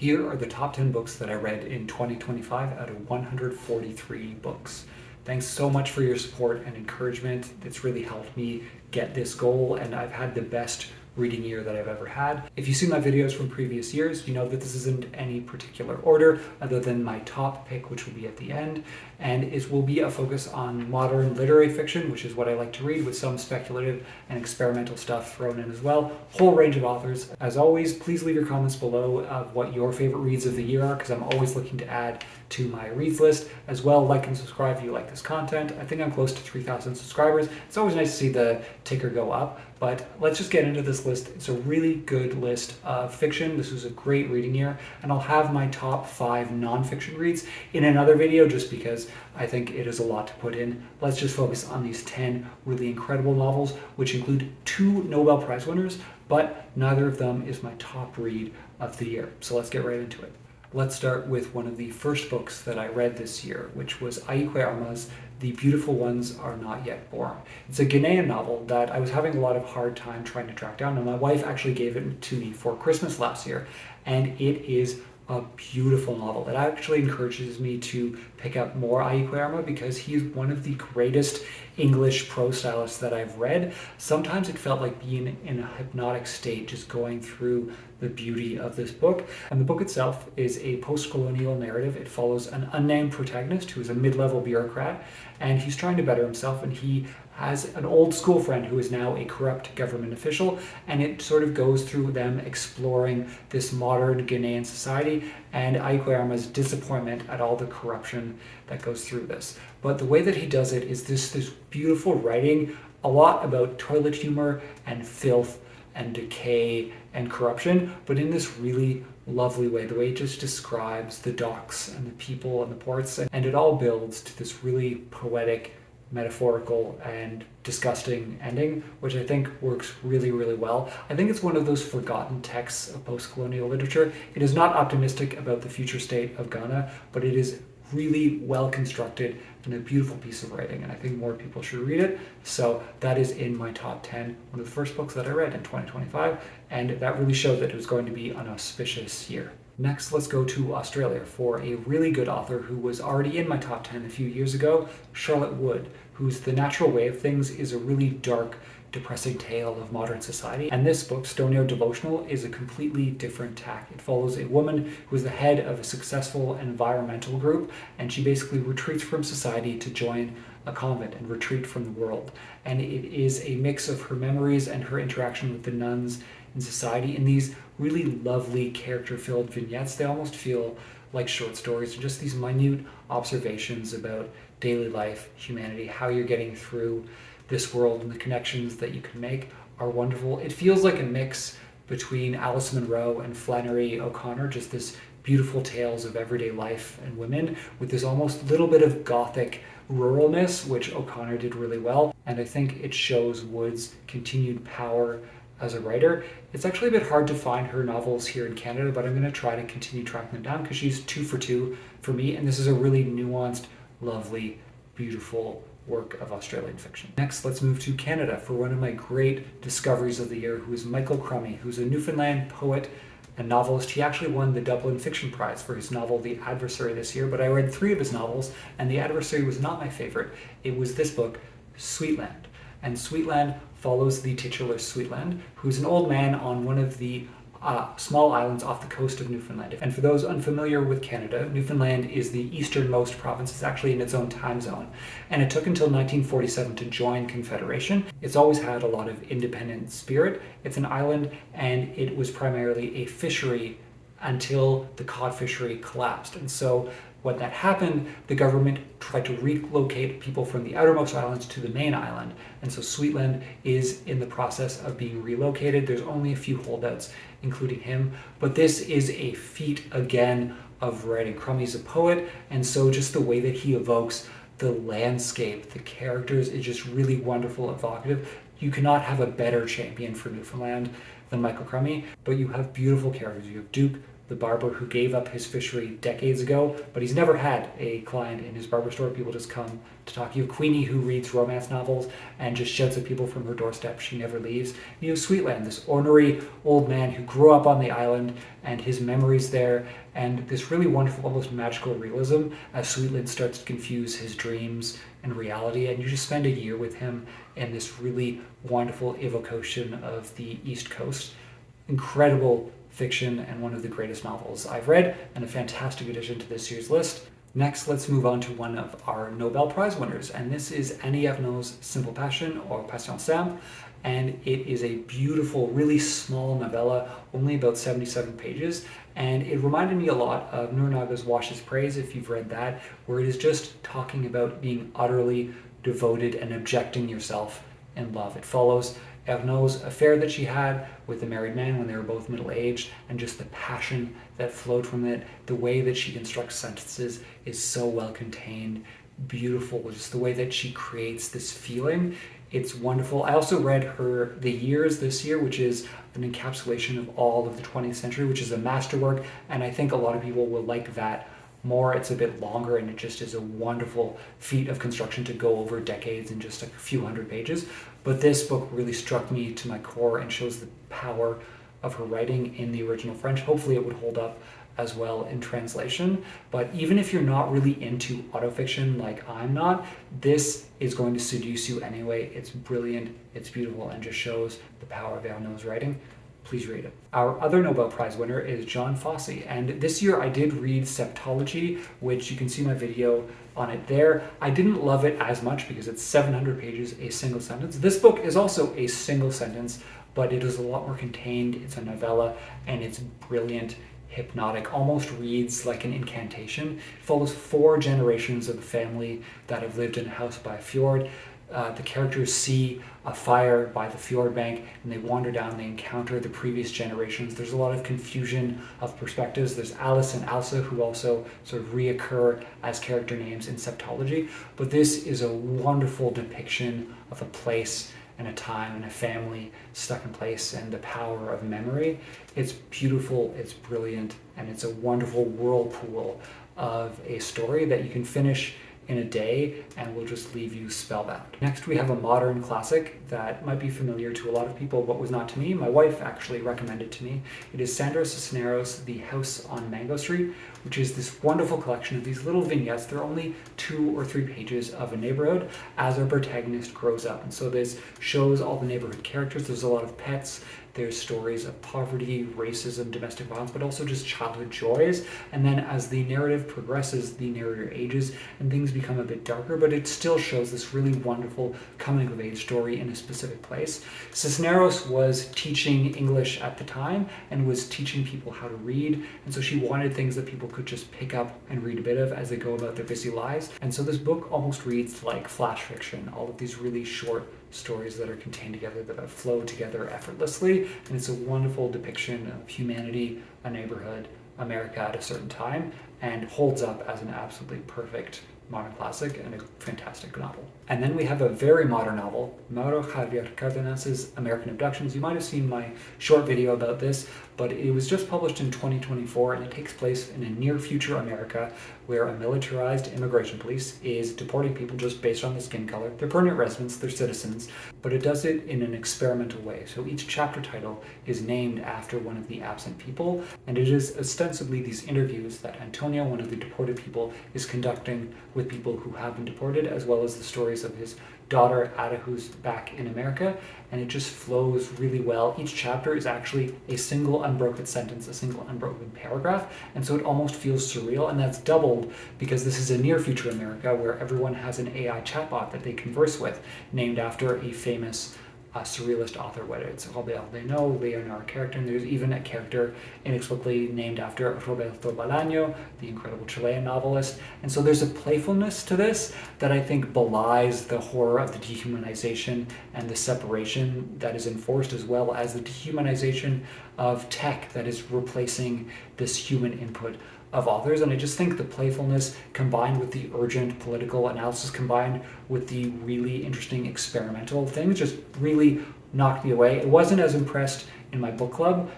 Here are the top 10 books that I read in 2025 out of 143 books. Thanks so much for your support and encouragement. It's really helped me get this goal, and I've had the best reading year that I've ever had. If you've seen my videos from previous years, you know that this isn't any particular order other than my top pick, which will be at the end. And it will be a focus on modern literary fiction, which is what I like to read, with some speculative and experimental stuff thrown in as well. Whole range of authors. As always, please leave your comments below of what your favorite reads of the year are, because I'm always looking to add to my reads list. As well, like and subscribe if you like this content. I think I'm close to 3,000 subscribers. It's always nice to see the ticker go up. But let's just get into this list. It's a really good list of fiction. This was a great reading year, and I'll have my top 5 nonfiction reads in another video just because I think it is a lot to put in. Let's just focus on these 10 really incredible novels, which include 2 Nobel Prize winners, but neither of them is my top read of the year. So let's get right into it. Let's start with one of the first books that I read this year, which was Ayikwe Arma's The Beautiful Ones Are Not Yet Born. It's a Ghanaian novel that I was having a lot of hard time trying to track down, and my wife actually gave it to me for Christmas last year, and it is a beautiful novel. It actually encourages me to pick up more Ayikwe Arma because he's one of the greatest English prose stylists that I've read. Sometimes it felt like being in a hypnotic state, just going through the beauty of this book. And the book itself is a post-colonial narrative. It follows an unnamed protagonist who is a mid-level bureaucrat, and he's trying to better himself, and he has an old school friend who is now a corrupt government official, and it sort of goes through them exploring this modern Ghanaian society and Ayikwe Arma's disappointment at all the corruption that goes through this. But the way that he does it is this beautiful writing, a lot about toilet humor and filth and decay and corruption, but in this really lovely way. The way it just describes the docks and the people and the ports, and it all builds to this really poetic, metaphorical, and disgusting ending, which I think works really, really well. I think it's one of those forgotten texts of post-colonial literature. It is not optimistic about the future state of Ghana, but it is really well constructed and a beautiful piece of writing, and I think more people should read it. So that is in my top 10, one of the first books that I read in 2025, and that really showed that it was going to be an auspicious year. Next, let's go to Australia for a really good author who was already in my top 10 a few years ago, Charlotte Wood, whose The Natural Way of Things is a really dark, depressing tale of modern society. And this book, Stoneyard Devotional, is a completely different tack. It follows a woman who is the head of a successful environmental group, and she basically retreats from society to join a convent and retreat from the world. And it is a mix of her memories and her interaction with the nuns in society in these really lovely character-filled vignettes. They almost feel like short stories, just these minute observations about daily life, humanity, how you're getting through this world, and the connections that you can make are wonderful. It feels like a mix between Alice Munro and Flannery O'Connor, just this beautiful tales of everyday life and women with this almost little bit of gothic ruralness, which O'Connor did really well. And I think it shows Wood's continued power as a writer. It's actually a bit hard to find her novels here in Canada, but I'm going to try to continue tracking them down because she's 2 for 2 for me, and this is a really nuanced, lovely, beautiful work of Australian fiction. Next, let's move to Canada for one of my great discoveries of the year, who is Michael Crummey, who's a Newfoundland poet and novelist. He actually won the Dublin Fiction Prize for his novel The Adversary this year, but I read 3 of his novels, and The Adversary was not my favorite. It was this book, Sweetland. And Sweetland follows the titular Sweetland, who's an old man on one of the small islands off the coast of Newfoundland. And for those unfamiliar with Canada, Newfoundland is the easternmost province. It's actually in its own time zone. And it took until 1947 to join Confederation. It's always had a lot of independent spirit. It's an island, and it was primarily a fishery until the cod fishery collapsed. And so when that happened, the government tried to relocate people from the outermost islands to the main island. And so Sweetland is in the process of being relocated. There's only a few holdouts, including him. But this is a feat, again, of writing. Crummey's a poet, and so just the way that he evokes the landscape, the characters, is just really wonderful, evocative. You cannot have a better champion for Newfoundland than Michael Crummey, but you have beautiful characters. You have Duke, the barber who gave up his fishery decades ago, but he's never had a client in his barber store. People just come to talk. You have Queenie, who reads romance novels and just shouts at people from her doorstep. She never leaves. You have Sweetland, this ornery old man who grew up on the island and his memories there, and this really wonderful, almost magical realism as Sweetland starts to confuse his dreams and reality. And you just spend a year with him in this really wonderful evocation of the East Coast. Incredible fiction and one of the greatest novels I've read, and a fantastic addition to this year's list. Next, let's move on to one of our Nobel Prize winners, and this is Annie Ernaux's Simple Passion, or Passion Simple, and it is a beautiful, really small novella, only about 77 pages, and it reminded me a lot of Nurnaga's Wash's Praise, if you've read that, where it is just talking about being utterly devoted and objecting yourself in love. It follows Ernaux's affair that she had with a married man when they were both middle-aged, and just the passion that flowed from it. The way that she constructs sentences is so well contained, beautiful, just the way that she creates this feeling. It's wonderful. I also read her The Years this year, which is an encapsulation of all of the 20th century, which is a masterwork, and I think a lot of people will like that more. It's a bit longer, and it just is a wonderful feat of construction to go over decades in just a few hundred pages. But this book really struck me to my core and shows the power of her writing in the original French. Hopefully it would hold up as well in translation. But even if you're not really into autofiction like I'm not, this is going to seduce you anyway. It's brilliant, it's beautiful, and just shows the power of Ernaux's writing. Please read it. Our other Nobel Prize winner is John Fosse, and this year I did read Septology, which you can see my video on it there. I didn't love it as much because it's 700 pages, a single sentence. This book is also a single sentence, but it is a lot more contained. It's a novella, and it's brilliant, hypnotic, almost reads like an incantation. It follows 4 generations of a family that have lived in a house by a fjord. The characters see a fire by the fjord bank, and they wander down, they encounter the previous generations. There's a lot of confusion of perspectives. There's Aliss and Elsa, who also sort of reoccur as character names in Septology, but this is a wonderful depiction of a place and a time and a family stuck in place, and the power of memory. It's beautiful, it's brilliant, and it's a wonderful whirlpool of a story that you can finish in a day and will just leave you spellbound. Next, we have a modern classic that might be familiar to a lot of people, but was not to me. My wife actually recommended to me. It is Sandra Cisneros' The House on Mango Street, which is this wonderful collection of these little vignettes. They're only 2 or 3 pages of a neighborhood as our protagonist grows up. And so this shows all the neighborhood characters. There's a lot of pets. There's stories of poverty, racism, domestic violence, but also just childhood joys. And then as the narrative progresses, the narrator ages and things become a bit darker, but it still shows this really wonderful coming of age story in a specific place. Cisneros was teaching English at the time and was teaching people how to read. And so she wanted things that people could just pick up and read a bit of as they go about their busy lives. And so this book almost reads like flash fiction, all of these really short stories that are contained together, that flow together effortlessly, and it's a wonderful depiction of humanity, a neighborhood, America at a certain time, and holds up as an absolutely perfect modern classic and a fantastic novel. And then we have a very modern novel, Mauro Javier Cardenas's American Abductions. You might have seen my short video about this, but it was just published in 2024, and it takes place in a near future America where a militarized immigration police is deporting people just based on their skin color. They're permanent residents, they're citizens, but it does it in an experimental way. So each chapter title is named after one of the absent people, and it is ostensibly these interviews that Antonio, one of the deported people, is conducting with people who have been deported, as well as the stories of his daughter Ada, who's back in America, and it just flows really well. Each chapter is actually a single unbroken sentence, a single unbroken paragraph, and so it almost feels surreal, and that's doubled because this is a near future America where everyone has an AI chatbot that they converse with, named after a famous surrealist author, whether it's Robert Leno, Leonardo character, and there's even a character inexplicably named after Roberto Bolaño, the incredible Chilean novelist. And so there's a playfulness to this that I think belies the horror of the dehumanization and the separation that is enforced, as well as the dehumanization of tech that is replacing this human input of authors. And I just think the playfulness combined with the urgent political analysis combined with the really interesting experimental things just really knocked me away. It wasn't as impressed in my book club,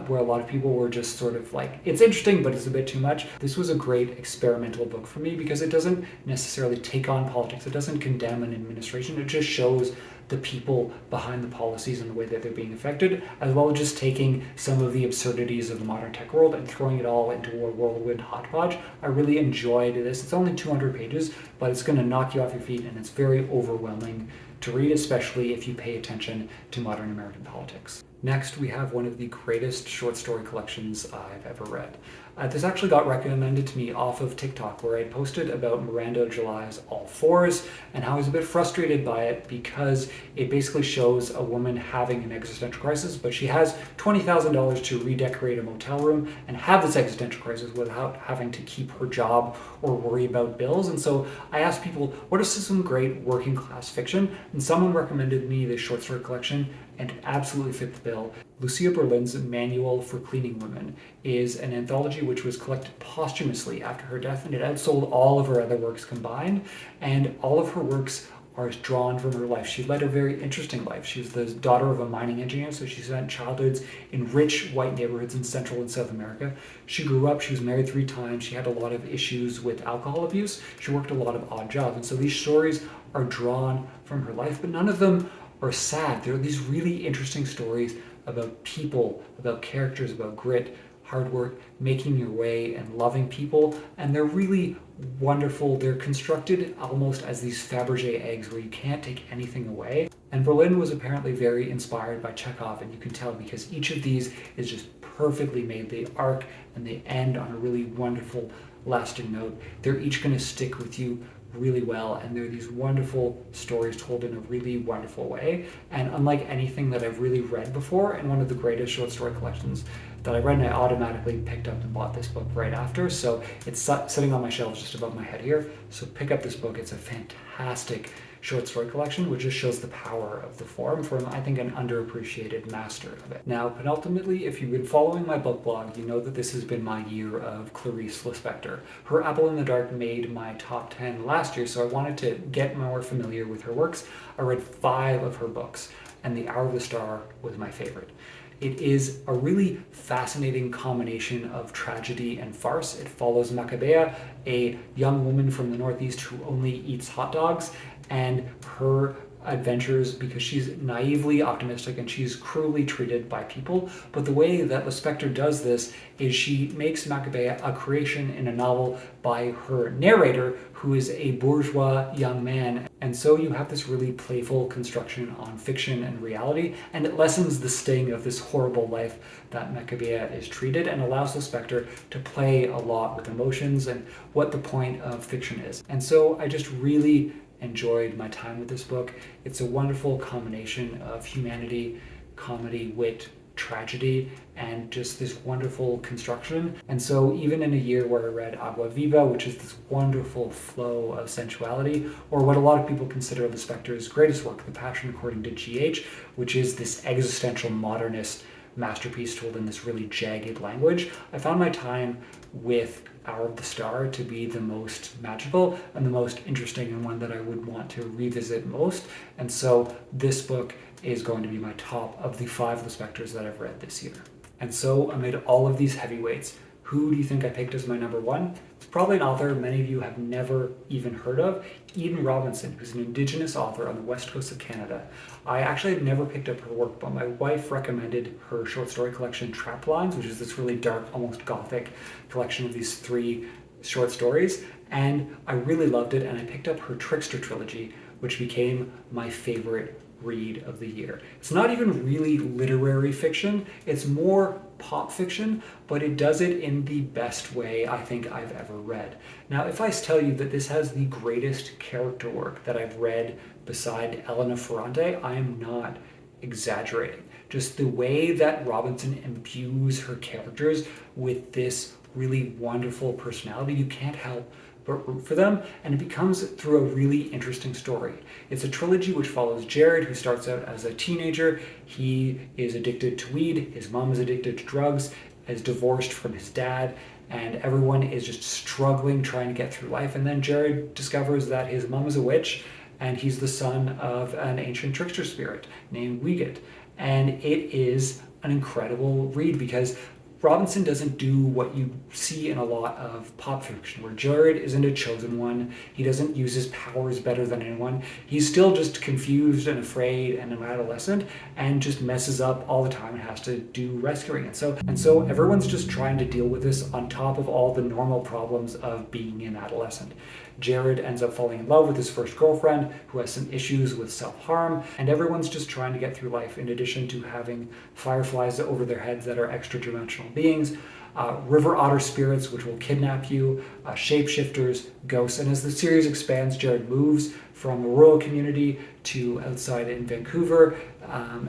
where a lot of people were just sort of like, it's interesting, but it's a bit too much. This was a great experimental book for me because it doesn't necessarily take on politics. It doesn't condemn an administration. It just shows the people behind the policies and the way that they're being affected, as well as just taking some of the absurdities of the modern tech world and throwing it all into a whirlwind hodgepodge. I really enjoyed this. It's only 200 pages, but it's going to knock you off your feet, and it's very overwhelming to read, especially if you pay attention to modern American politics. Next, we have one of the greatest short story collections I've ever read. This actually got recommended to me off of TikTok, where I posted about Miranda July's All Fours and how I was a bit frustrated by it because it basically shows a woman having an existential crisis, but she has $20,000 to redecorate a motel room and have this existential crisis without having to keep her job or worry about bills. And so I asked people, what is some great working class fiction? And someone recommended me this short story collection, and it absolutely fit the bill. Lucia Berlin's Manual for Cleaning Women is an anthology which was collected posthumously after her death, and it outsold all of her other works combined. And all of her works are drawn from her life. She led a very interesting life. She's the daughter of a mining engineer, so she spent childhoods in rich white neighborhoods in Central and South America. She grew up, she was married 3 times, she had a lot of issues with alcohol abuse, she worked a lot of odd jobs, and so these stories are drawn from her life, but none of them are sad. There are these really interesting stories about people, about characters, about grit, hard work, making your way and loving people, and they're really wonderful. They're constructed almost as these Fabergé eggs where you can't take anything away. And Berlin was apparently very inspired by Chekhov, and you can tell because each of these is just perfectly made. They arc and they end on a really wonderful, lasting note. They're each going to stick with you really well, and they're these wonderful stories told in a really wonderful way. And unlike anything that I've really read before, and one of the greatest short story collections that I read, and I automatically picked up and bought this book right after. So it's sitting on my shelves just above my head here. So pick up this book. It's a fantastic short story collection, which just shows the power of the form from, I think, an underappreciated master of it. Now, penultimately, if you've been following my book blog, you know that this has been my year of Clarice Lispector. Her Apple in the Dark made my top 10 last year, so I wanted to get more familiar with her works. I read 5 of her books, and The Hour of the Star was my favorite. It is a really fascinating combination of tragedy and farce. It follows Macabea, a young woman from the Northeast who only eats hot dogs, and her adventures because she's naively optimistic and she's cruelly treated by people. But the way that Lispector does this is she makes Macabea a creation in a novel by her narrator, who is a bourgeois young man. And so you have this really playful construction on fiction and reality, and it lessens the sting of this horrible life that Macabea is treated and allows Lispector to play a lot with emotions and what the point of fiction is. And so I just really enjoyed my time with this book. It's a wonderful combination of humanity, comedy, wit, tragedy, and just this wonderful construction. And so even in a year where I read Agua Viva, which is this wonderful flow of sensuality, or what a lot of people consider Lispector's greatest work, The Passion According to G.H., which is this existential modernist masterpiece told in this really jagged language, I found my time with Hour of the Star to be the most magical and the most interesting, and one that I would want to revisit most. And so this book is going to be my top of the 5 Lispectors that I've read this year. And so amid all of these heavyweights, who do you think I picked as my number 1? It's probably an author many of you have never even heard of, Eden Robinson, who's an Indigenous author on the west coast of Canada. I actually had never picked up her work, but my wife recommended her short story collection Traplines, which is this really dark, almost gothic collection of these 3 short stories, and I really loved it, and I picked up her Trickster Trilogy, which became my favorite read of the year. It's not even really literary fiction, it's more pop fiction, but it does it in the best way I think I've ever read. Now, if I tell you that this has the greatest character work that I've read beside Elena Ferrante, I am not exaggerating. Just the way that Robinson imbues her characters with this really wonderful personality, you can't help but root for them, and it becomes through a really interesting story. It's a trilogy which follows Jared, who starts out as a teenager. He is addicted to weed, his mom is addicted to drugs, is divorced from his dad, and everyone is just struggling trying to get through life. And then Jared discovers that his mom is a witch, and he's the son of an ancient trickster spirit named Wiegand. And it is an incredible read because Robinson doesn't do what you see in a lot of pop fiction, where Jared isn't a chosen one. He doesn't use his powers better than anyone. He's still just confused and afraid and an adolescent and just messes up all the time and has to do rescuing. And so everyone's just trying to deal with this on top of all the normal problems of being an adolescent. Jared ends up falling in love with his first girlfriend who has some issues with self-harm, and everyone's just trying to get through life in addition to having fireflies over their heads that are extra-dimensional beings, river otter spirits which will kidnap you, shapeshifters, ghosts. And as the series expands, Jared moves from a rural community to outside in Vancouver,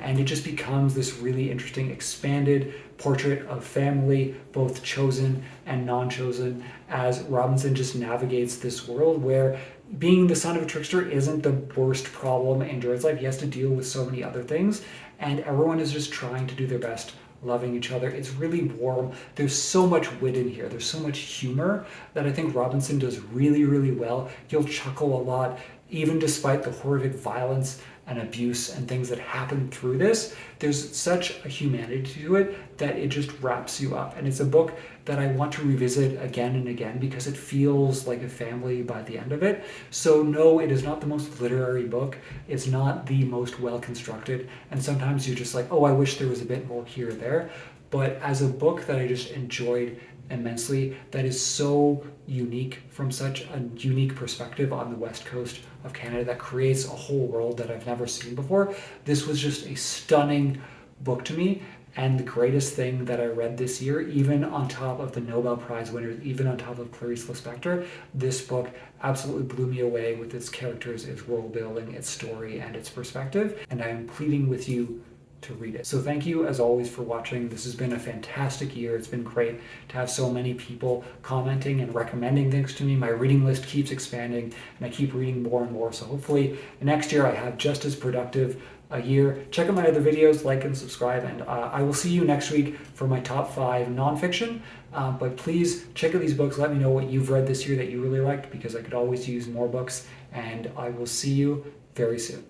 and it just becomes this really interesting expanded portrait of family, both chosen and non-chosen, as Robinson just navigates this world where being the son of a trickster isn't the worst problem in Jared's life. He has to deal with so many other things, and everyone is just trying to do their best, loving each other. It's really warm. There's so much wit in here. There's so much humor that I think Robinson does really, really well. You'll chuckle a lot, even despite the horrific violence and abuse and things that happen through this. There's such a humanity to it that it just wraps you up. And it's a book that I want to revisit again and again because it feels like a family by the end of it. So no, it is not the most literary book. It's not the most well-constructed. And sometimes you're just like, oh, I wish there was a bit more here or there. But as a book that I just enjoyed immensely, that is so unique from such a unique perspective on the west coast of Canada, that creates a whole world that I've never seen before. This was just a stunning book to me, and the greatest thing that I read this year, even on top of the Nobel Prize winners, even on top of Clarice Lispector. This book absolutely blew me away with its characters, its world building, its story, and its perspective, and I am pleading with you to read it. So thank you as always for watching. This has been a fantastic year. It's been great to have so many people commenting and recommending things to me. My reading list keeps expanding and I keep reading more and more. So hopefully next year I have just as productive a year. Check out my other videos, like and subscribe, and I will see you next week for my top 5 nonfiction. But please check out these books. Let me know what you've read this year that you really liked, because I could always use more books, and I will see you very soon.